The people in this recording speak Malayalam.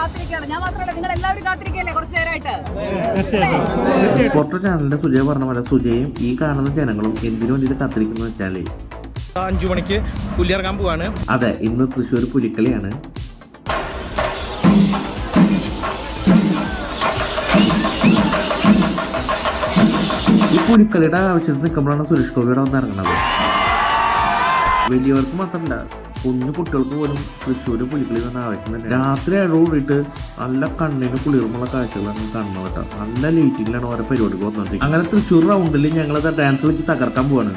കാത്തിരിക്കുകയാണ്. ഞാൻ മാത്രമല്ല, നിങ്ങൾ എല്ലാവരും കാത്തിരിക്കുകയല്ലേ കുറച്ചു നേരമായിട്ട്. പുറത്തെ ചാനലിന്റെ സുജയ പറഞ്ഞ പോലെ സുജയും ഈ കാണുന്ന ജനങ്ങളും എന്തിനു വേണ്ടിയിട്ട് കാത്തിരിക്കുന്നത് വെച്ചാലേ 5 മണിക്ക് പുലിയിറങ്ങാൻ പോവാണ്. അതെ, ഇന്ന് തൃശ്ശൂർ പുലിക്കളിയാണ്. ഈ പുലിക്കളിയുടെ ആവശ്യത്തിന് നിൽക്കുമ്പോഴാണ് സുരേഷ് ഗോപിയുടെ വന്ന് ഇറങ്ങുന്നത്. വലിയവർക്ക് മാത്രമല്ല, കുഞ്ഞു കുട്ടികൾക്ക് പോലും തൃശ്ശൂർ പുലിക്കളി വന്ന ആവശ്യം. രാത്രി കൂടിയിട്ട് നല്ല കണ്ണിന് കുളിർമുള്ള കാഴ്ചകളാണ് കാണുന്നത് കേട്ടോ. നല്ല ലൈറ്റിങ്ങിലാണ് ഓരോ പരിപാടികൾ വന്നുകൊണ്ടിരിക്കുന്നത്. അങ്ങനെ തൃശ്ശൂർ റൗണ്ടിൽ ഞങ്ങളത് ഡാൻസ് വെച്ച് തകർക്കാൻ പോവാണ്.